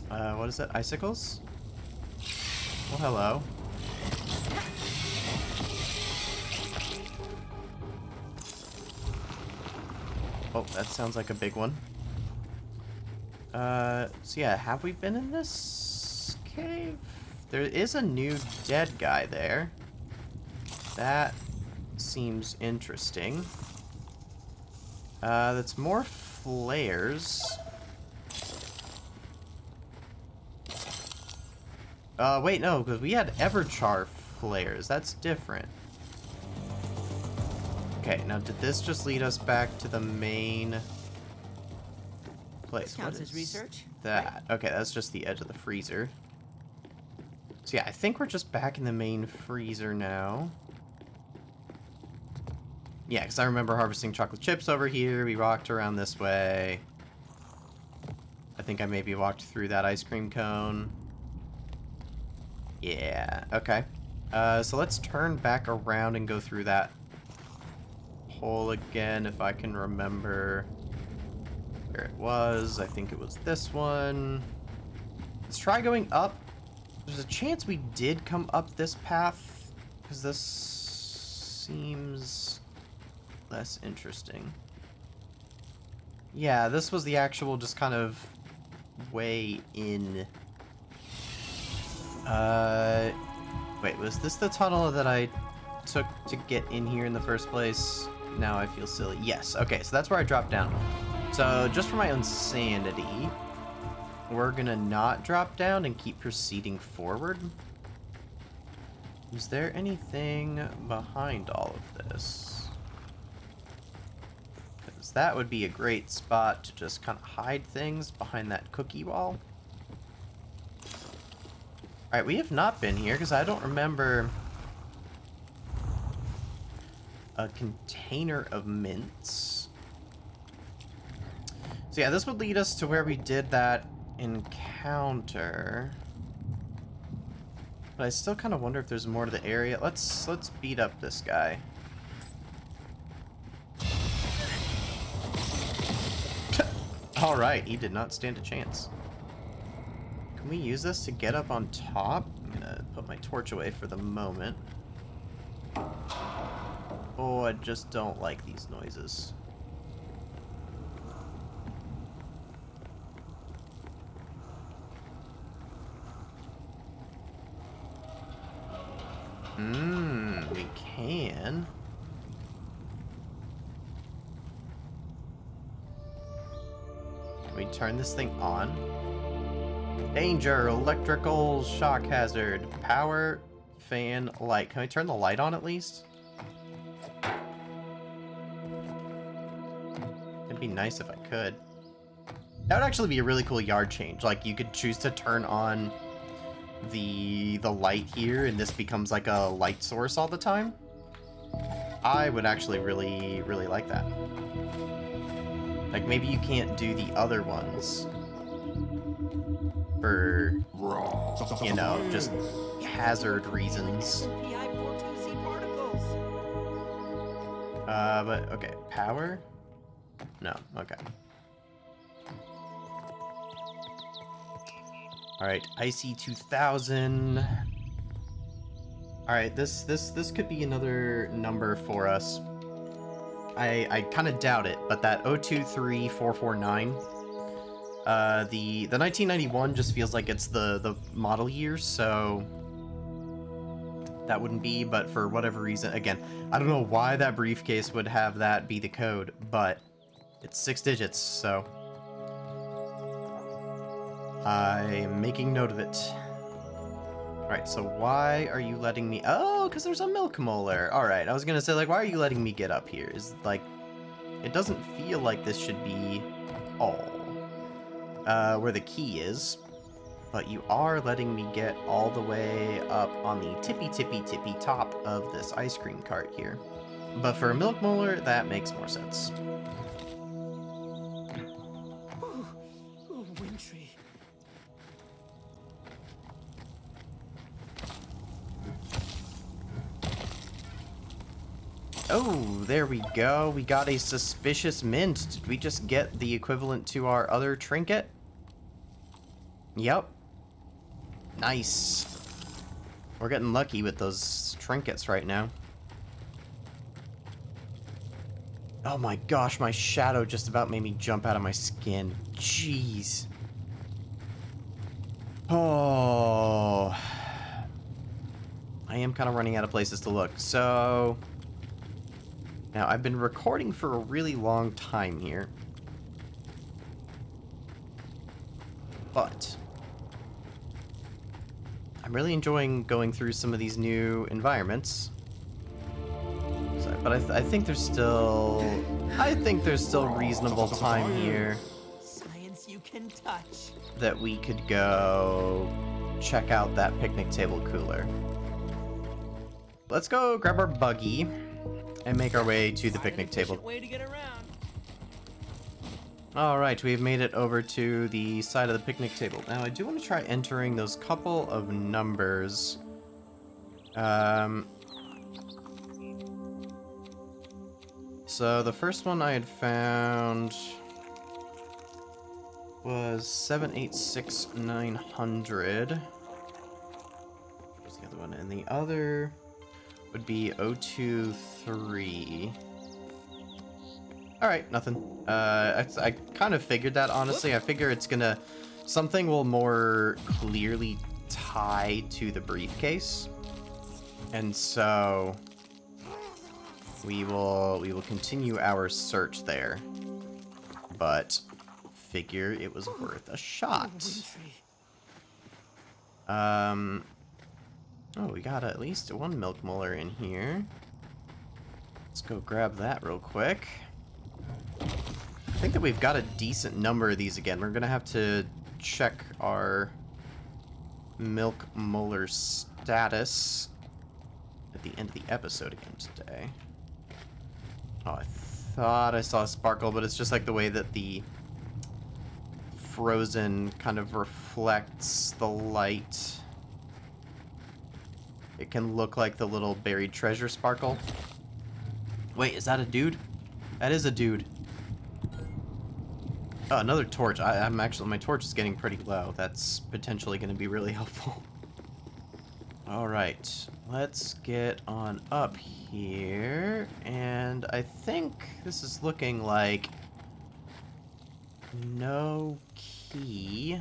what is it? Icicles? Well, hello. Oh, that sounds like a big one. So yeah, have we been in this cave? There is a new dead guy there. That seems interesting. That's more flares. Wait, no, because we had Everchar flares. That's different. Okay, now did this just lead us back to the main place? This counts as research. That. Okay, that's just the edge of the freezer. So yeah, I think we're just back in the main freezer now. Yeah, because I remember harvesting chocolate chips over here. We walked around this way. I think I maybe walked through that ice cream cone. Yeah, okay. So let's turn back around and go through that hole again, if I can remember where it was. I think it was this one. Let's try going up. There's a chance we did come up this path, because this seems less interesting. Yeah, this was the actual just kind of way in. Wait, was this the tunnel that I took to get in here in the first place? Now I feel silly. Yes, okay, so that's where I dropped down. So, just for my own sanity, we're gonna not drop down and keep proceeding forward. Is there anything behind all of this? Because that would be a great spot to just kind of hide things behind that cookie wall. Alright, we have not been here, because I don't remember a container of mints. So yeah, this would lead us to where we did that encounter. But I still kind of wonder if there's more to the area. Let's beat up this guy. Alright, he did not stand a chance. Can we use this to get up on top? I'm gonna put my torch away for the moment. Oh, I just don't like these noises. We can. Can we turn this thing on? Danger! Electrical shock hazard. Power, fan, light. Can I turn the light on at least? It'd be nice if I could. That would actually be a really cool yard change. Like, you could choose to turn on the light here, and this becomes like a light source all the time. I would actually really, really like that. Like, maybe you can't do the other ones for, you know, just hazard reasons. But, okay, power? No, okay. Alright, Icy 2000. Alright, this could be another number for us. I kind of doubt it, but that 023449, the 1991 just feels like it's the model year, so that wouldn't be, but for whatever reason, again, I don't know why that briefcase would have that be the code, but it's 6 digits, so I'm making note of it. Alright, so why are you letting me... Oh, because there's a milk molar. Alright, I was gonna say, like, why are you letting me get up here? Is, like, it doesn't feel like this should be all where the key is, but you are letting me get all the way up on the tippy top of this ice cream cart here. But for a milk molar, that makes more sense. Ooh, wintry. Oh, there we go. We got a suspicious mint. Did we just get the equivalent to our other trinket? Yep. Nice. We're getting lucky with those trinkets right now. Oh my gosh, my shadow just about made me jump out of my skin. Jeez. Oh. I am kind of running out of places to look. So, now I've been recording for a really long time here. But I'm really enjoying going through some of these new environments. But I think there's still reasonable time here Science you can touch. that we could go check out that picnic table cooler. Let's go grab our buggy and make our way to the picnic table. Way to get around. All right, we've made it over to the side of the picnic table. Now I do want to try entering those couple of numbers. So the first one I had found was 786-900. Here's the other one, and the other would be 023. All right, nothing. I kind of figured that, honestly. I figure it's gonna something will more clearly tie to the briefcase, and so we will continue our search there, but figure it was worth a shot. Oh, we got at least one milk molar in here. Let's go grab that real quick. I think that we've got a decent number of these again. We're gonna have to check our milk molar status at the end of the episode again today. Oh, I thought I saw a sparkle, but it's just like the way that the frozen kind of reflects the light. It can look like the little buried treasure sparkle. Wait, is that a dude? That is a dude. Oh, another torch. I'm actually, my torch is getting pretty low. That's potentially going to be really helpful. All right, let's get on up here, and I think this is looking like no key.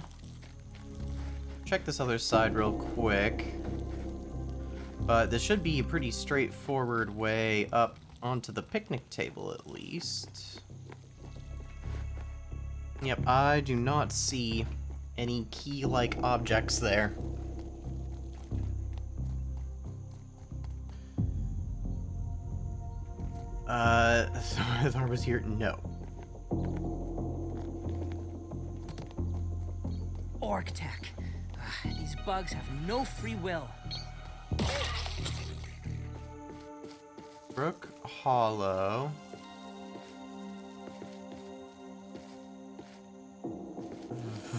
Check this other side real quick, but this should be a pretty straightforward way up onto the picnic table at least. Yep, I do not see any key-like objects there. Thor was here? No. Orc tech. These bugs have no free will. Brook Hollow.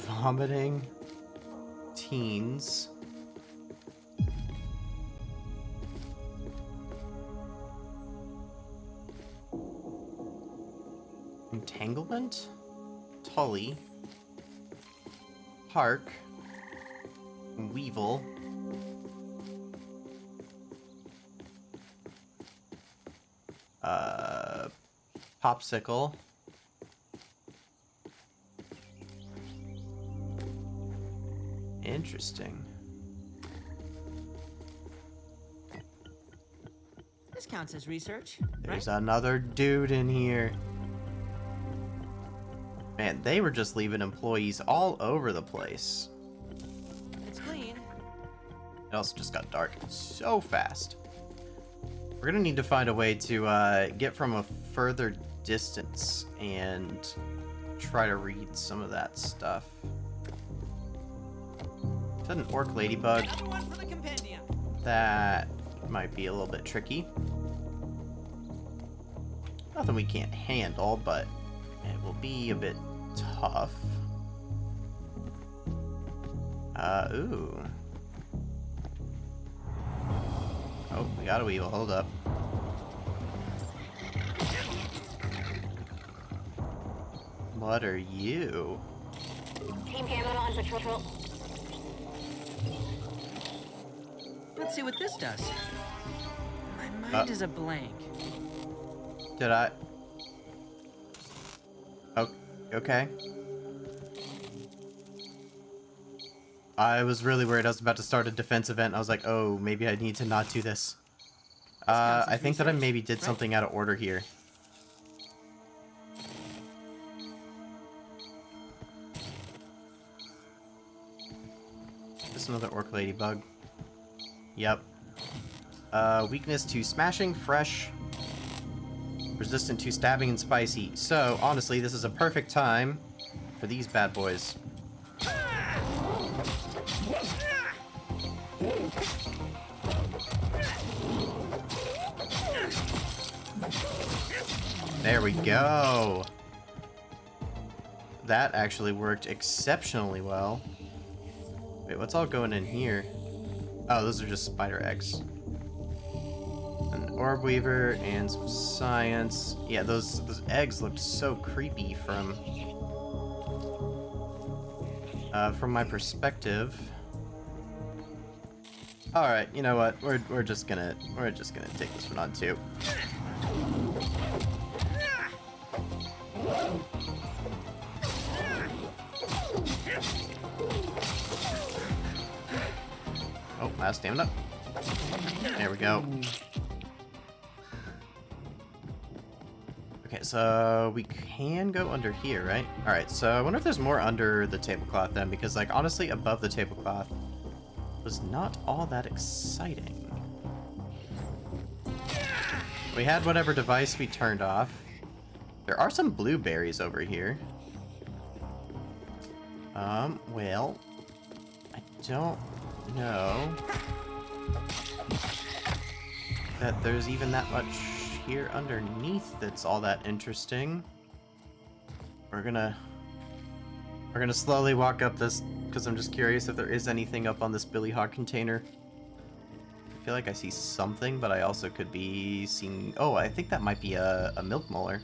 Vomiting teens. Entanglement? Tully. Hark. Weevil. Popsicle. Interesting. This counts as research, There's right? another dude in here. Man, they were just leaving employees all over the place. It's clean. It also just got dark so fast. We're gonna need to find a way to get from a further distance and try to read some of that stuff. Is that an orc ladybug? Another one for the compendium. That might be a little bit tricky. Nothing we can't handle, but it will be a bit tough. Ooh. Oh, we got a weevil. Hold up. What are you? Team Gamma on patrol. Let's see what this does. My mind is a blank. Did I? Oh, okay. I was really worried I was about to start a defense event. I was like, oh, maybe I need to not do this. counts as I think that I research, maybe did right? something out of order here. Just another orc ladybug. Yep. Weakness to smashing, fresh, resistant to stabbing, and spicy. So, honestly, this is a perfect time for these bad boys. There we go. That actually worked exceptionally well. Wait, what's all going in here? Oh, those are just spider eggs. An orb weaver and some science. Yeah, those eggs looked so creepy from my perspective. All right, you know what? We're just gonna take this one on too. Oh, last stamina. There we go. Okay, so we can go under here, right? Alright, so I wonder if there's more under the tablecloth then, because, like, honestly, above the tablecloth was not all that exciting. We had whatever device we turned off. There are some blueberries over here. Well, I don't know that there's even that much here underneath that's all that interesting. We're gonna slowly walk up this because I'm just curious if there is anything up on this Billy Hog container. I feel like I see something, but I also could be seeing... Oh, I think that might be a milk molar.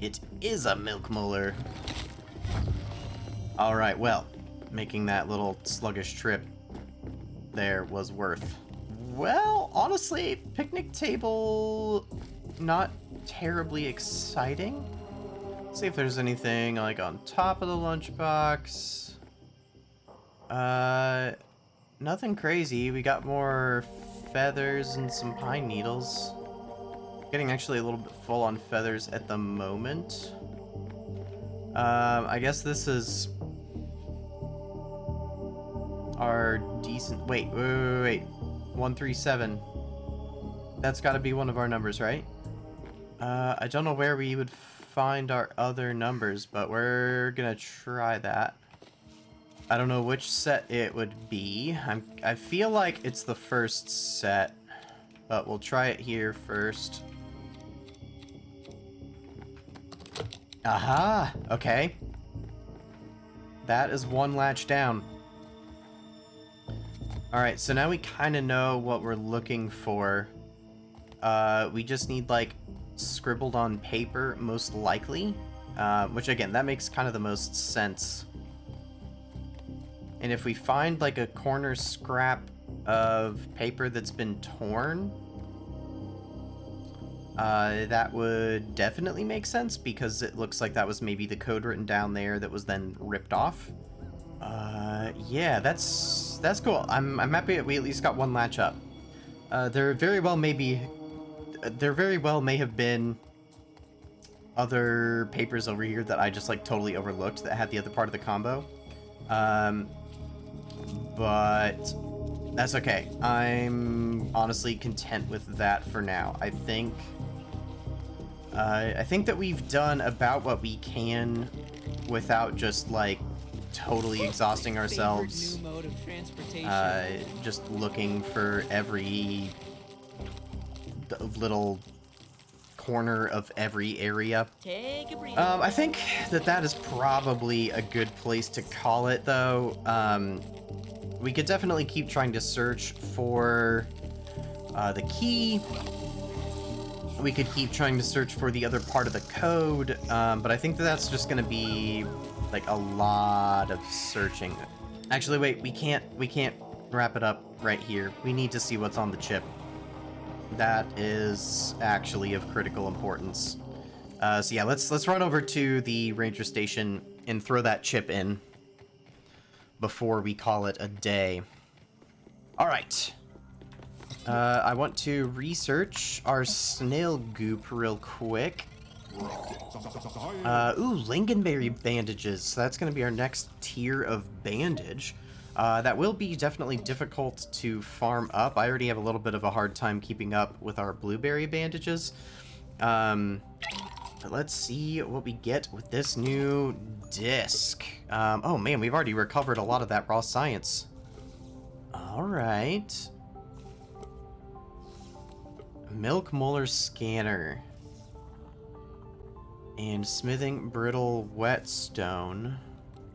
It is a milk molar. Alright, well, making that little sluggish trip there was worth. Well, honestly, picnic table, not terribly exciting. Let's see if there's anything, like, on top of the lunchbox. Nothing crazy. We got more feathers and some pine needles. Getting actually a little bit full on feathers at the moment. I guess this is our decent... Wait. 137. That's got to be one of our numbers, right? I don't know where we would find our other numbers, but we're gonna try that. I don't know which set it would be. I feel like it's the first set, but we'll try it here first. Aha! Okay. That is one latch down. Alright, so now we kind of know what we're looking for. We just need, like, scribbled on paper, most likely. Which, again, that makes kind of the most sense. And if we find, like, a corner scrap of paper that's been torn, that would definitely make sense, because it looks like that was maybe the code written down there that was then ripped off. Yeah, that's cool. I'm happy that we at least got one latch up. There very well may have been other papers over here that I just, like, totally overlooked that had the other part of the combo. But That's okay. I'm honestly content with that for now. I think that we've done about what we can without just like totally exhausting ourselves. New mode of transportation. Just looking for every little corner of every area. Take a breather. I think that is probably a good place to call it, though. We could definitely keep trying to search for the key. We could keep trying to search for the other part of the code, but I think that's just going to be like a lot of searching. Actually, wait, we can't wrap it up right here. We need to see what's on the chip. That is actually of critical importance. So yeah, let's run over to the ranger station and throw that chip in before we call it a day. All right. I want to research our snail goop real quick. Ooh, lingonberry bandages. So that's going to be our next tier of bandage. That will be definitely difficult to farm up. I already have a little bit of a hard time keeping up with our blueberry bandages. But let's see what we get with this new disc. Oh man, we've already recovered a lot of that raw science. All right. Milk molar scanner. And smithing brittle whetstone.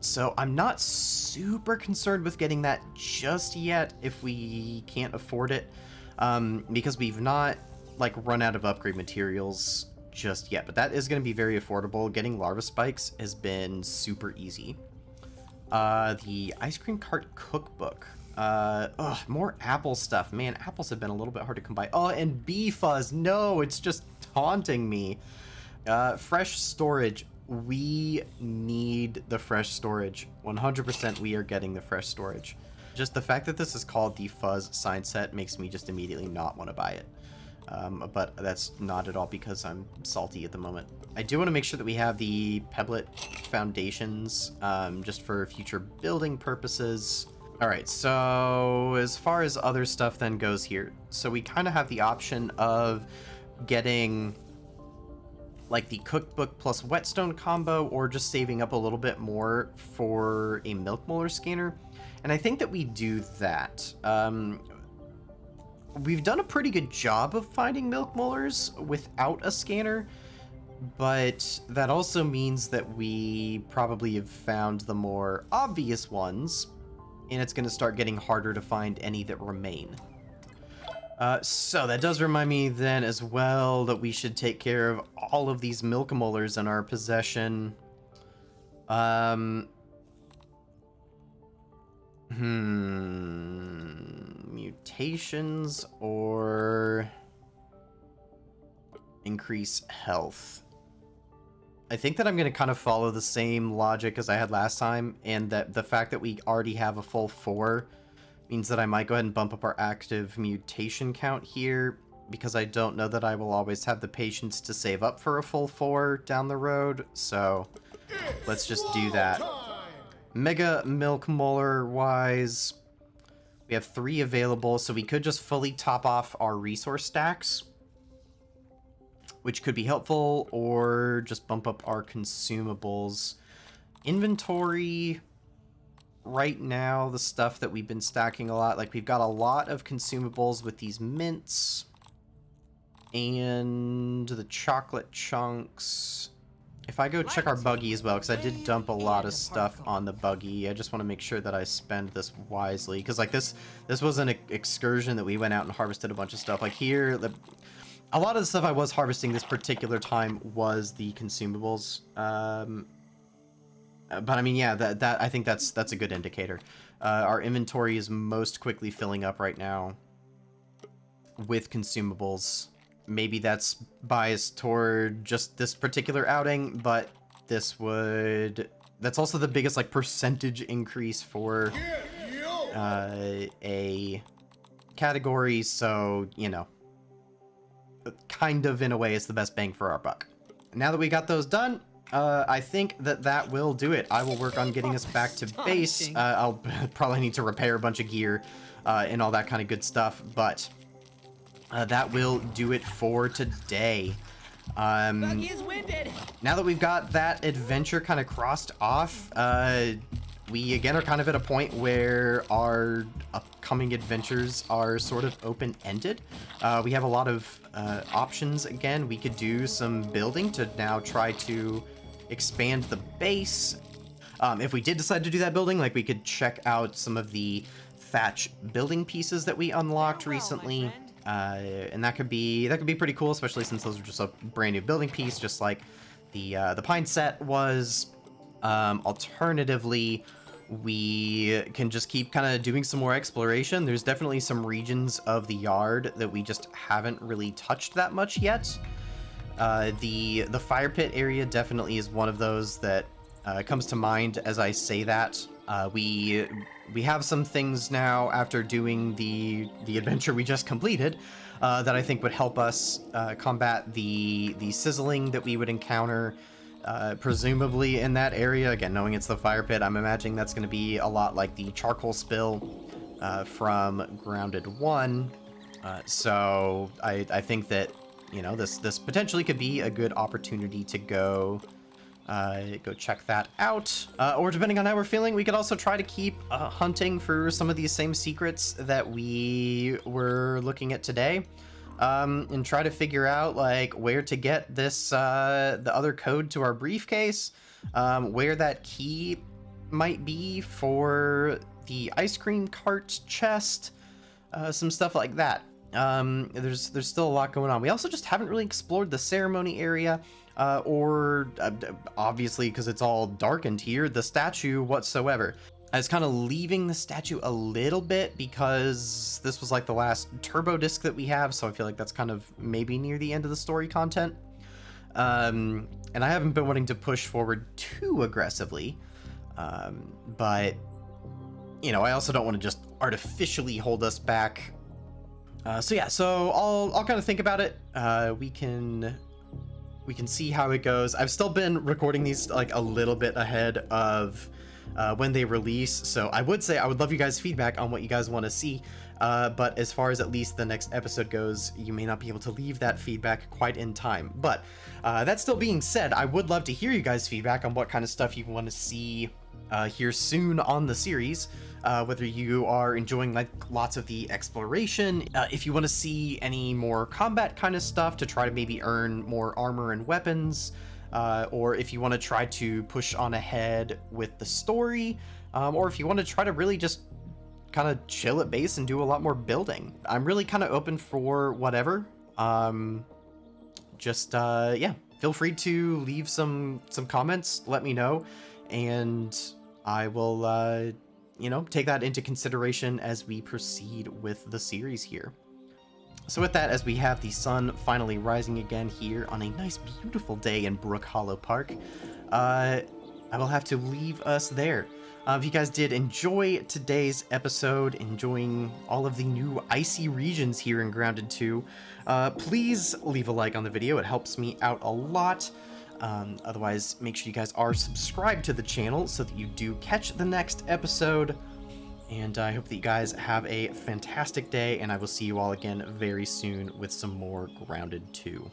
So I'm not super concerned with getting that just yet if we can't afford it, because we've not like run out of upgrade materials just yet, but that is going to be very affordable. Getting larva spikes has been super easy. The ice cream cart cookbook. More apple stuff. Man, apples have been a little bit hard to come by. Oh, and bee fuzz. No, it's just taunting me. Fresh storage. We need the fresh storage. 100% we are getting the fresh storage. Just the fact that this is called the Fuzz sign set makes me just immediately not want to buy it. But that's not at all because I'm salty at the moment. I do want to make sure that we have the pebblet foundations, just for future building purposes. All right, so as far as other stuff then goes here, so we kind of have the option of getting like the cookbook plus whetstone combo, or just saving up a little bit more for a milk molar scanner. And I think that we do that. We've done a pretty good job of finding milk molars without a scanner, but that also means that we probably have found the more obvious ones, and it's going to start getting harder to find any that remain. So that does remind me then as well that we should take care of all of these milk molars in our possession. Mutations or increase health. I think that I'm going to kind of follow the same logic as I had last time, and that the fact that we already have a full 4 means that I might go ahead and bump up our active mutation count here, because I don't know that I will always have the patience to save up for a full 4 down the road, so let's just do that. Mega milk molar wise, we have 3 available, so we could just fully top off our resource stacks, which could be helpful, or just bump up our consumables. Inventory, right now, the stuff that we've been stacking a lot, like we've got a lot of consumables with these mints and the chocolate chunks. If I go check our buggy as well, because I did dump a lot of stuff on the buggy, I just want to make sure that I spend this wisely, because like this was an excursion that we went out and harvested a bunch of stuff. Like here, a lot of the stuff I was harvesting this particular time was the consumables. But I mean, yeah, that I think that's a good indicator. Our inventory is most quickly filling up right now with consumables. Maybe that's biased toward just this particular outing, but that's also the biggest like percentage increase for a category, so you know, kind of in a way it's the best bang for our buck. Now that we got those done, I think that will do it. I will work on getting us back to base. Astonishing. I'll probably need to repair a bunch of gear and all that kind of good stuff, but that will do it for today. Buggy is winded. Now that we've got that adventure kind of crossed off, we again are kind of at a point where our upcoming adventures are sort of open-ended. We have a lot of options again. We could do some building to now try to expand the base. If we did decide to do that building, like we could check out some of the thatch building pieces that we unlocked recently. And that could be pretty cool, especially since those are just a brand new building piece, just like the pine set was. Alternatively, we can just keep kind of doing some more exploration. There's definitely some regions of the yard that we just haven't really touched that much yet. The fire pit area definitely is one of those that comes to mind as I say that. We have some things now after doing the adventure we just completed that I think would help us combat the sizzling that we would encounter presumably in that area. Again, knowing it's the fire pit, I'm imagining that's going to be a lot like the charcoal spill from Grounded 1. So I think that, you know, this potentially could be a good opportunity to go check that out. Or depending on how we're feeling, we could also try to keep hunting for some of these same secrets that we were looking at today. And try to figure out like where to get this the other code to our briefcase, where that key might be for the ice cream cart chest, some stuff like that. There's still a lot going on. We also just haven't really explored the ceremony area, or obviously because it's all darkened here, the statue whatsoever. I was kind of leaving the statue a little bit because this was like the last turbo disc that we have, so I feel like that's kind of maybe near the end of the story content. And I haven't been wanting to push forward too aggressively, but you know, I also don't want to just artificially hold us back. So I'll kind of think about it. We can see how it goes. I've still been recording these like a little bit ahead of when they release, so I would say I would love you guys' feedback on what you guys want to see, but as far as at least the next episode goes, you may not be able to leave that feedback quite in time. But that still being said, I would love to hear you guys' feedback on what kind of stuff you want to see here soon on the series, whether you are enjoying like lots of the exploration, if you want to see any more combat kind of stuff to try to maybe earn more armor and weapons, or if you want to try to push on ahead with the story, or if you want to try to really just kind of chill at base and do a lot more building. I'm really kind of open for whatever. Yeah, feel free to leave some comments, let me know, and I will, you know, take that into consideration as we proceed with the series here. So with that, as we have the sun finally rising again here on a nice, beautiful day in Brook Hollow Park, I will have to leave us there. If you guys did enjoy today's episode, enjoying all of the new icy regions here in Grounded 2, please leave a like on the video. It helps me out a lot. Otherwise, make sure you guys are subscribed to the channel so that you do catch the next episode. And I hope that you guys have a fantastic day, and I will see you all again very soon with some more Grounded 2.